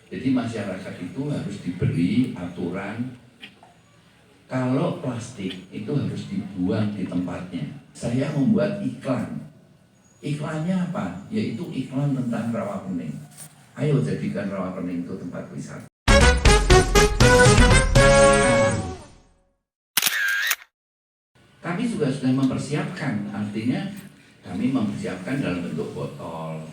Jadi masyarakat itu harus diberi aturan kalau plastik itu harus dibuang di tempatnya. Saya membuat iklan. Iklannya apa? Yaitu iklan tentang Rawapening. Ayo jadikan Rawapening itu tempat wisata. Kami juga sudah mempersiapkan, artinya kami mempersiapkan dalam bentuk botol,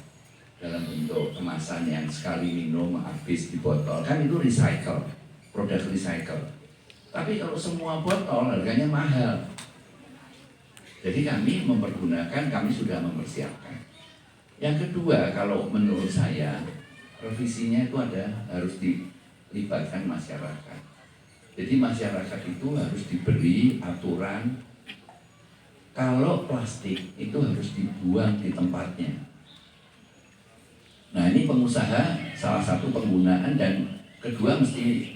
dalam bentuk kemasan yang sekali minum habis di botol, kan itu recycle, produk recycle. Tapi kalau semua botol harganya mahal. Jadi kami sudah mempersiapkan. Yang kedua, kalau menurut saya, revisinya itu harus dilibatkan masyarakat. Jadi masyarakat itu harus diberi aturan kalau plastik itu harus dibuang di tempatnya. Nah, ini pengusaha salah satu penggunaan, dan kedua mesti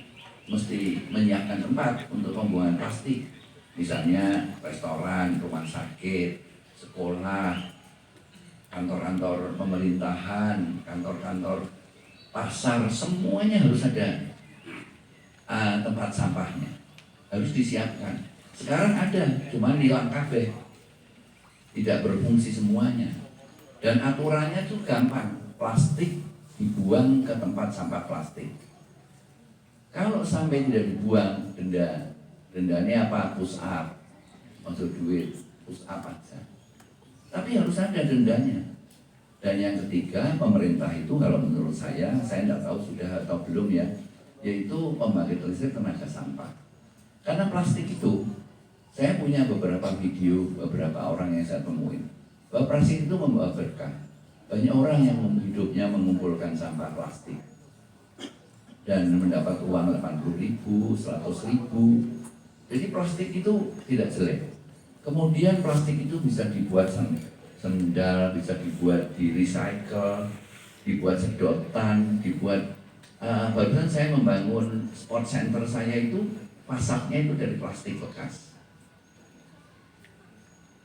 menyiapkan tempat untuk pembuangan plastik. Misalnya restoran, rumah sakit, sekolah, kantor-kantor pemerintahan, kantor-kantor pasar, semuanya harus ada tempat sampahnya, harus disiapkan. Sekarang ada, cuma hilang kabeh, tidak berfungsi semuanya. Dan aturannya tuh gampang, plastik dibuang ke tempat sampah plastik. Kalau sampai tidak dibuang, dendanya apa? Push up, masuk duit, push up aja. Tapi harus ada dendanya. Dan yang ketiga, pemerintah itu kalau menurut saya tidak tahu sudah atau belum ya, yaitu pembangkit listrik tenaga sampah. Karena plastik itu, saya punya beberapa video, beberapa orang yang saya temuin, bahwa plastik itu membawa berkah. Banyak orang yang hidupnya mengumpulkan sampah plastik dan mendapat uang 80.000, 100.000. Jadi plastik itu tidak jelek. Kemudian plastik itu bisa dibuat sendal, bisa dibuat di recycle, dibuat sedotan, dibuat barusan saya membangun sport center saya itu pasaknya itu dari plastik bekas.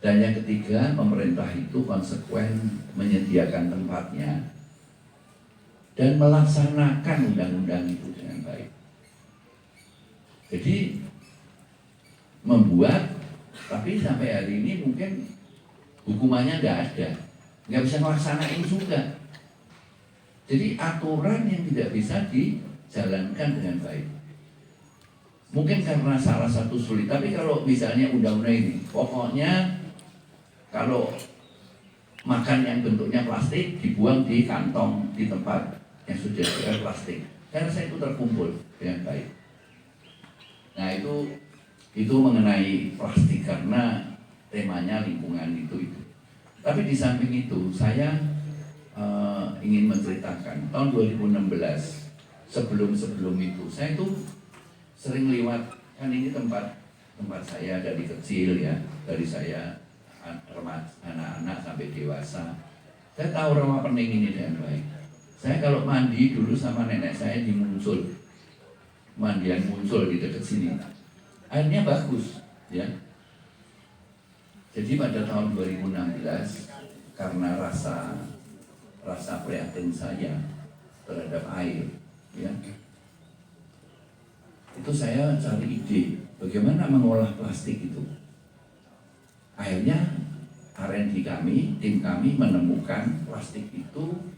Dan yang ketiga, pemerintah itu konsekuen menyediakan tempatnya dan melaksanakan undang-undang itu dengan baik. Jadi membuat, tapi sampai hari ini mungkin hukumannya nggak bisa melaksanain juga. Jadi aturan yang tidak bisa dijalankan dengan baik. Mungkin karena salah satu sulit, tapi kalau misalnya undang-undang ini, pokoknya kalau makan yang bentuknya plastik dibuang di kantong di tempat yang sudah ada plastik. Saya rasa itu terkumpul dengan baik. Nah itu mengenai plastik karena temanya lingkungan itu. Tapi di samping itu saya ingin menceritakan tahun 2016 sebelum itu saya itu sering lewat, kan ini tempat saya dari kecil ya, dari saya anak-anak sampai dewasa. Saya tahu Rawapening ini dengan baik. Saya kalau mandi dulu sama nenek saya di Muncul, mandian Muncul di dekat sini. Airnya bagus, ya. Jadi pada tahun 2016 karena rasa prihatin saya terhadap air, ya, itu saya cari ide bagaimana mengolah plastik itu. Akhirnya R&D kami, tim kami menemukan plastik itu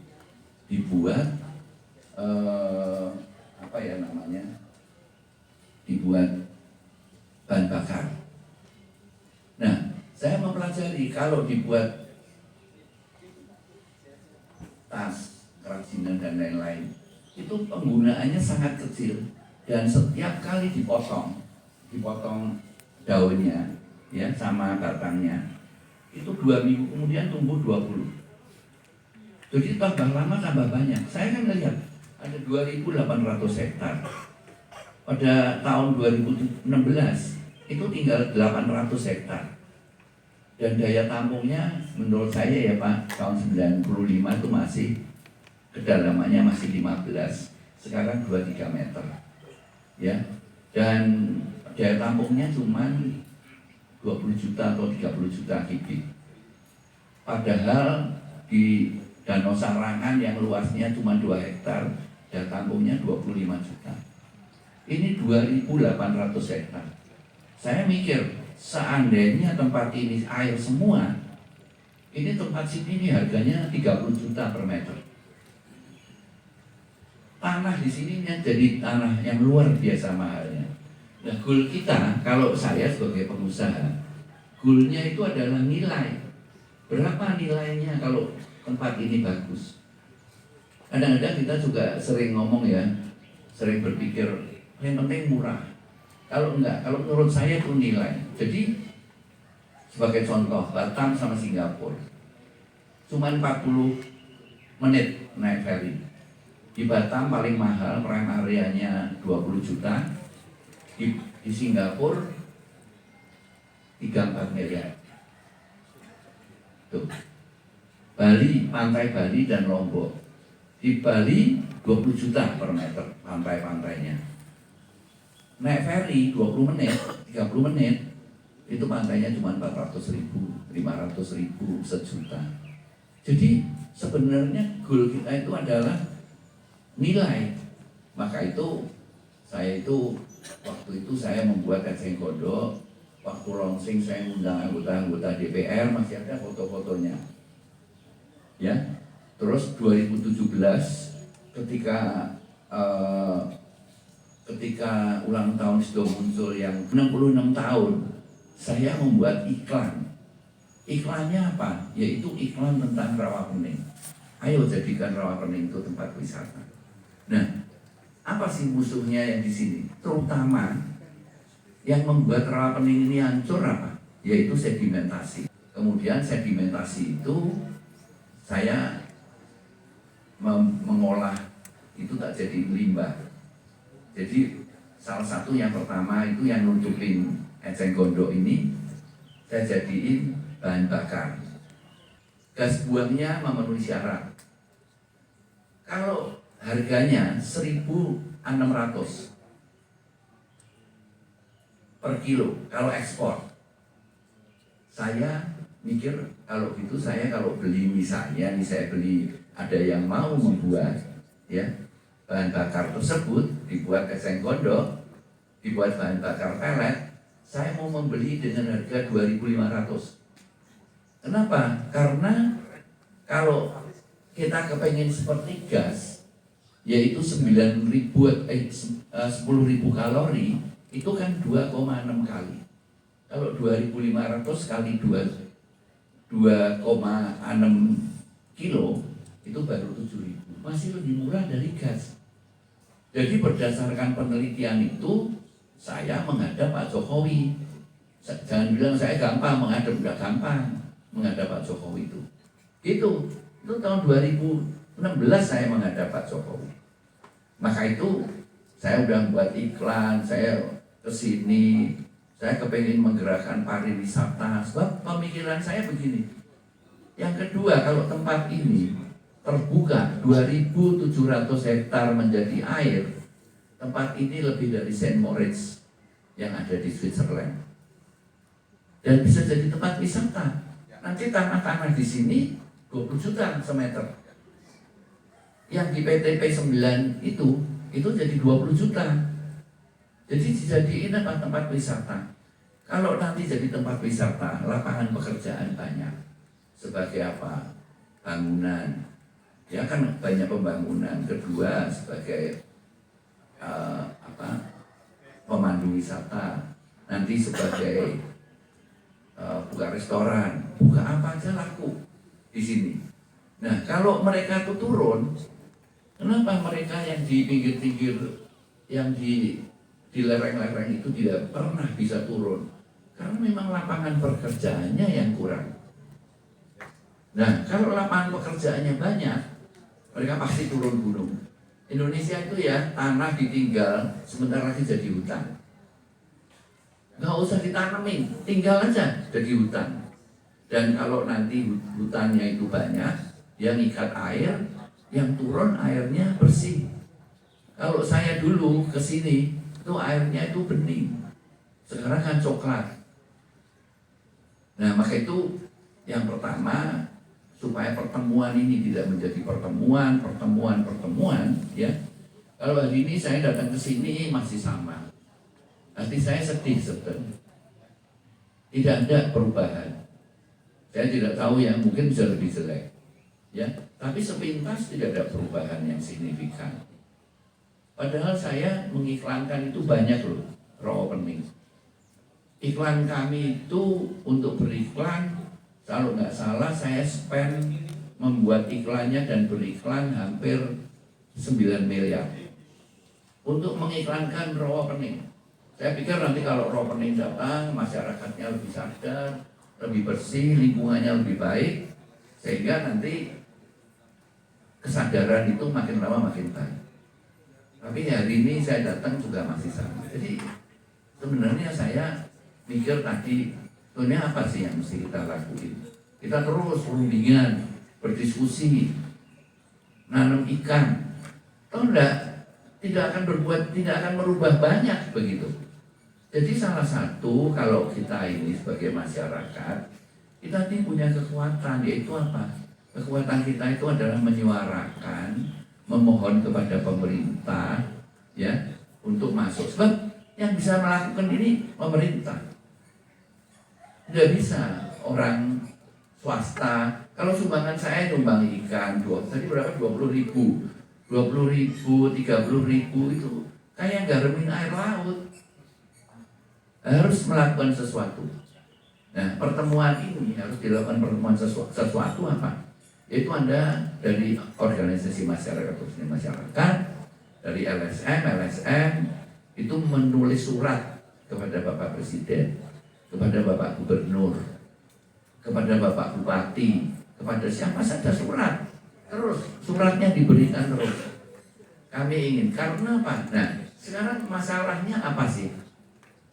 dibuat dibuat bahan bakar. Nah, saya mempelajari kalau dibuat tas, kerajinan dan lain-lain, itu penggunaannya sangat kecil dan setiap kali dipotong daunnya, ya, sama batangnya, itu 2 minggu kemudian tumbuh 20. Jadi tambah lama tambah banyak. Saya kan lihat ada 2.800 hektar. Pada tahun 2016 itu tinggal 800 hektar. Dan daya tampungnya menurut saya ya Pak, tahun 95 itu masih kedalamannya masih 15. Sekarang 2-3 meter. Ya. Dan daya tampungnya cuma 20 juta atau 30 juta kubik. Padahal di Danau Sarangan yang luasnya cuma 2 hektar dan tampungnya 25 juta. Ini 2.800 hektar. Saya mikir, seandainya tempat ini air semua, ini tempat sini ini harganya 30 juta per meter. Tanah di sini jadi tanah yang luar biasa mahalnya. Nah, goal kita, kalau saya sebagai pengusaha, goalnya itu adalah nilai. Berapa nilainya kalau tempat ini bagus? Kadang-kadang kita juga sering ngomong ya, sering berpikir, yang penting murah. Kalau enggak, kalau menurut saya itu nilai. Jadi, sebagai contoh, Batam sama Singapura, cuma 40 menit naik ferry. Di Batam paling mahal, prime areanya 20 juta. Di Singapura 3-4 miliar. Tuh. Bali, pantai Bali dan Lombok. Di Bali 20 juta per meter pantai-pantainya. Naik ferry 20 menit, 30 menit, itu pantainya cuma 400.000, 500.000, sejuta. Jadi sebenarnya goal kita itu adalah nilai. Maka itu waktu itu saya membuat Eceng Gondok. Waktu launching saya mengundang anggota-anggota DPR, masih ada foto-fotonya. Ya. Terus 2017 ketika ulang tahun sudah muncul yang 66 tahun, saya membuat iklan. Iklannya apa? Yaitu iklan tentang Rawapening. Ayo jadikan Rawapening itu tempat wisata. Nah, apa sih musuhnya yang di sini? Terutama yang membuat Rawapening ini hancur apa? Yaitu sedimentasi. Kemudian sedimentasi itu saya mengolah itu tak jadi limbah. Jadi salah satu yang pertama itu yang nutupin Eceng Gondok ini saya jadiin bahan bakar. Gas buangnya memenuhi syarat. Kalau harganya 1.600 per kilo kalau ekspor, saya mikir kalau gitu kalau beli misalnya saya beli, ada yang mau membuat ya bahan bakar tersebut, dibuat Eceng Gondok, dibuat bahan bakar pelet, saya mau membeli dengan harga 2.500. Kenapa? Karena kalau kita kepengen seperti gas, yaitu 10.000 kalori, itu kan 2,6 kali. Kalau 2.500 kali 2,6 kilo, itu baru 7.000. Masih lebih murah dari gas. Jadi berdasarkan penelitian itu, saya menghadap Pak Jokowi. Jangan bilang saya gampang menghadap, enggak gampang menghadap Pak Jokowi itu. Itu tahun 2016 saya menghadap Pak Jokowi. Maka itu saya udah buat iklan, saya kesini, saya kepengen menggerakkan pariwisata. Sebab pemikiran saya begini. Yang kedua, kalau tempat ini terbuka 2.700 hektar menjadi air, tempat ini lebih dari Saint Moritz yang ada di Switzerland, dan bisa jadi tempat wisata. Nanti tanah-tanah di sini 20 juta semeter. Yang di PTP 9 itu jadi 20 juta. Jadi dijadiin apa? Tempat wisata. Kalau nanti jadi tempat wisata, lapangan pekerjaan banyak. Sebagai apa? Bangunan. Ya kan banyak pembangunan. Kedua sebagai pemandu wisata. Nanti sebagai buka restoran, buka apa aja laku di sini. Nah, kalau mereka itu turun, kenapa mereka yang di pinggir-pinggir, yang di lereng-lereng itu tidak pernah bisa turun? Karena memang lapangan pekerjaannya yang kurang. Nah, kalau lapangan pekerjaannya banyak, mereka pasti turun gunung. Indonesia itu ya, tanah ditinggal, sebentar lagi jadi hutan. Nggak usah ditanemin, tinggal aja jadi hutan. Dan kalau nanti hutannya itu banyak, yang ikat air, yang turun airnya bersih. Kalau saya dulu ke sini, itu airnya itu bening. Sekarang kan coklat. Nah, maka itu yang pertama, supaya pertemuan ini tidak menjadi pertemuan, ya. Kalau hari ini saya datang ke sini masih sama. Hati saya sedih sebetulnya. Tidak ada perubahan. Saya tidak tahu ya, mungkin bisa lebih jelek. Ya, tapi sepintas tidak ada perubahan yang signifikan. Padahal saya mengiklankan itu banyak loh, raw opening. Iklan kami itu untuk beriklan, kalau nggak salah saya spend membuat iklannya dan beriklan hampir 9 miliar untuk mengiklankan raw opening. Saya pikir nanti kalau raw opening datang, masyarakatnya lebih sadar, lebih bersih, lingkungannya lebih baik, sehingga nanti kesadaran itu makin lama makin baik. Tapi hari ini saya datang juga masih sama. Jadi sebenarnya saya mikir tadi, sebenarnya apa sih yang mesti kita lakuin? Kita terus perundingan, berdiskusi, nanam ikan. Tahu enggak? Tidak akan merubah banyak begitu. Jadi salah satu kalau kita ini sebagai masyarakat, kita ini punya kekuatan, yaitu apa? Kekuatan kita itu adalah menyuarakan, memohon kepada pemerintah, ya, untuk masuk. Sebab yang bisa melakukan ini pemerintah. Tidak bisa orang swasta. Kalau sumbangan saya nyumbang ikan, tadi berapa? 20.000, 20.000, 30.000 itu kayak garemin air laut. Harus melakukan sesuatu. Nah, pertemuan ini harus dilakukan pertemuan sesuatu apa? Yaitu Anda dari organisasi masyarakat, khususnya masyarakat, dari LSM itu menulis surat kepada Bapak Presiden, kepada Bapak Gubernur, kepada Bapak Bupati, kepada siapa saja surat. Terus suratnya diberikan terus. Kami ingin, karena apa? Nah, sekarang masalahnya apa sih?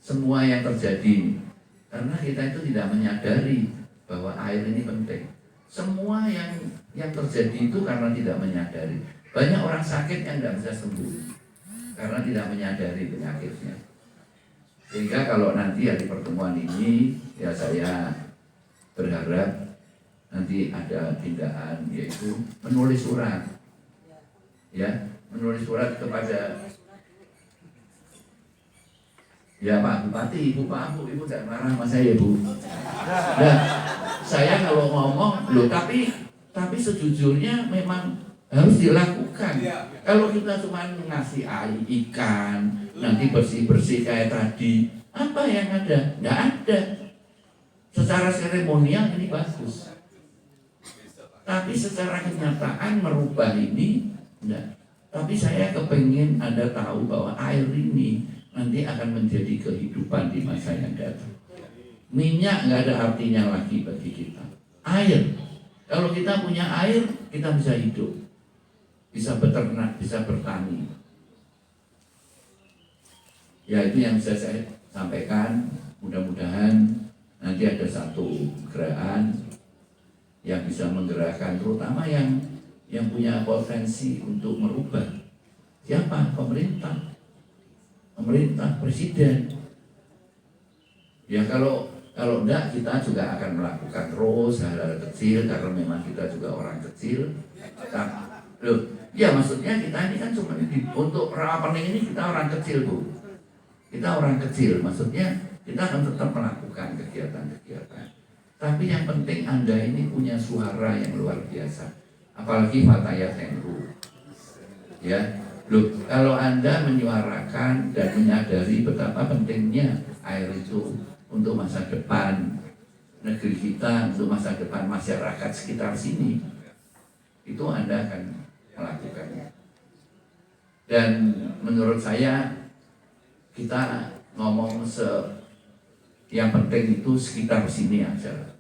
Semua yang terjadi karena kita itu tidak menyadari bahwa air ini penting. Semua yang terjadi itu karena tidak menyadari. Banyak orang sakit yang tidak bisa sembuh karena tidak menyadari penyakitnya. Sehingga kalau nanti di pertemuan ini, ya saya berharap nanti ada tindakan, yaitu menulis surat, ya, menulis surat kepada ya Pak Bupati, Ibu jangan marah sama saya Bu. Nah, saya kalau ngomong loh, tapi sejujurnya memang harus dilakukan. Kalau kita cuma ngasih air ikan, nanti bersih kayak tadi, apa yang ada? Nggak ada. Secara seremonial ini bagus, tapi secara kenyataan merubah ini enggak. Tapi saya kepengen Anda tahu bahwa air ini nanti akan menjadi kehidupan di masa yang datang. Minyak nggak ada artinya lagi bagi kita. Air, kalau kita punya air, kita bisa hidup, bisa beternak, bisa bertani. Ya, itu yang bisa saya sampaikan. Mudah-mudahan nanti ada satu gerakan yang bisa menggerakkan, terutama yang punya potensi untuk merubah. Siapa? Pemerintah, presiden. Ya kalau enggak, kita juga akan melakukan terus hal-hal kecil karena memang kita juga orang kecil. Loh, ya maksudnya kita ini kan cuma untuk rapening ini kita orang kecil Bu. Kita orang kecil, maksudnya kita akan tetap melakukan kegiatan-kegiatan. Tapi yang penting Anda ini punya suara yang luar biasa. Apalagi Fatayat NU. Ya. Loh, kalau Anda menyuarakan dan menyadari betapa pentingnya air itu untuk masa depan negeri kita, untuk masa depan masyarakat sekitar sini, itu Anda akan melakukannya. Dan menurut saya kita ngomong yang penting itu sekitar sini aja.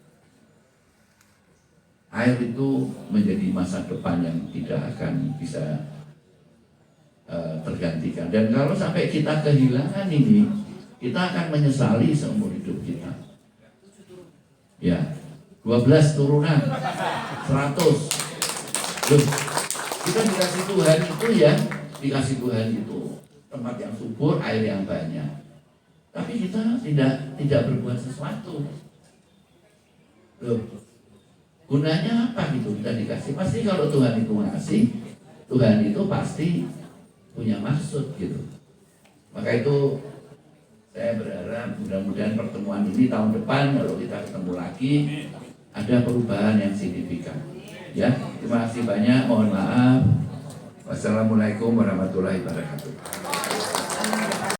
Air itu menjadi masa depan yang tidak akan bisa tergantikan. Dan kalau sampai kita kehilangan ini, kita akan menyesali seumur hidup kita. Ya, 12 turunan, 100. Loh, kita dikasih Tuhan itu ya, dikasih Tuhan itu tempat yang subur, air yang banyak. Tapi kita tidak berbuat sesuatu. Loh, gunanya apa gitu kita dikasih? Pasti kalau Tuhan itu ngasih, Tuhan itu pasti punya maksud gitu. Maka itu saya berharap mudah-mudahan pertemuan ini tahun depan kalau kita ketemu lagi ada perubahan yang signifikan. Ya, terima kasih banyak. Mohon maaf. Wassalamualaikum warahmatullahi wabarakatuh.